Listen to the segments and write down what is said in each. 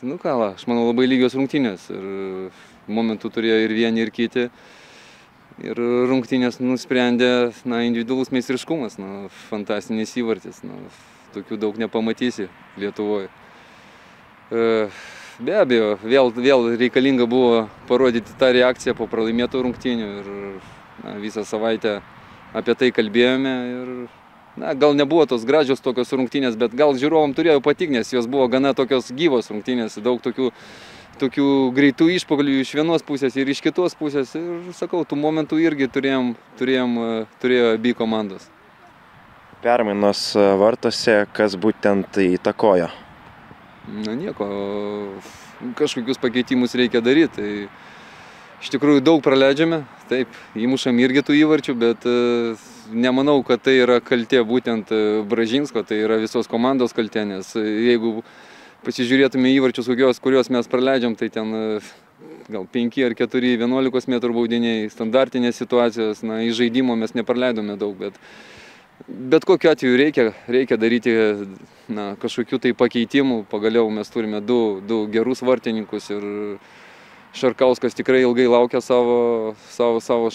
nu ką, aš manau, labai lygios rungtynės. Ir momentų turėjo ir vieni, ir kiti. Ir rungtynės nusprendė individualus meistriškumas, fantastinis įvartis. Tokių daug nepamatysi Lietuvoje. Be abejo, vėl reikalinga buvo parodyti tą reakciją po pralaimėtų rungtynių. Ir visą savaitę apie tai kalbėjome. Ir gal nebuvo tos gražios tokios rungtynės, bet gal žiūrovam turėjo patikti, nes jos buvo gana tokios gyvos rungtynės. Daug tokių greitų išpuolių iš vienos pusės ir iš kitos pusės. Ir sakau, tų momentų irgi turėjo abi komandos. Permainos vartuose, kas būtent įtakojo? Nieko, kažkokius pakeitimus reikia daryti. Tai iš tikrųjų daug praleidžiame, taip, įmušam irgi tų įvarčių, bet nemanau, kad tai yra kaltė būtent Bražinsko, tai yra visos komandos kaltė, nes jeigu pasižiūrėtume įvarčius, kuriuos mes praleidžiam, tai ten gal 5 ar 4 11 metrų baudiniai, standartinės situacijos, iš žaidimo mes nepraleidome daug, bet kokiu atveju reikia daryti kažkokių tai pakeitimų. Pagaliau mes turime du gerus vartininkus ir Šarkauskas tikrai ilgai laukia savo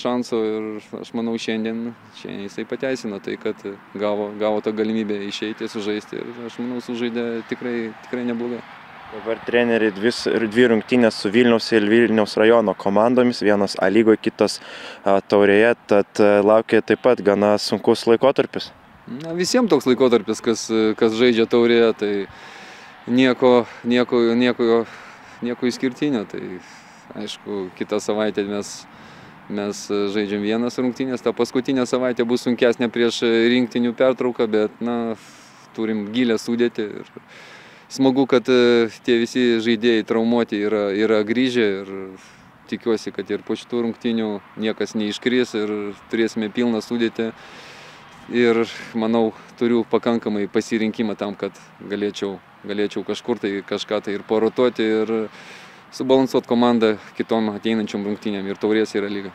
šansų ir aš manau šiandien jisai pateisino tai, kad gavo tą galimybę išeiti, sužaisti ir aš manau sužaidė tikrai neblogai. Dabar treneriai dvi rungtynės su Vilniaus ir Vilniaus rajono komandomis, vienas A lygoje, kitas Taurėje, tad laukia taip pat gana sunkus laikotarpis. Visiems toks laikotarpis, kas žaidžia Taurėje, tai nieko išskirtinio. Tai aišku, kitą savaitę mes žaidžiam vienas rungtynės, ta paskutinė savaitė bus sunkesnė prieš rinktinių pertrauką, bet turim gilią sudėtį. Smagu, kad tie visi žaidėjai traumuoti yra grįžę ir tikiuosi, kad ir po šitų rungtynių niekas neiškris ir turėsime pilną sudėtį. Ir manau, turiu pakankamai pasirinkimą tam, kad galėčiau kažkur tai kažką tai ir porotuoti ir subalansuoti komandą kitom ateinančiom rungtynėm ir Taurės yra lyga.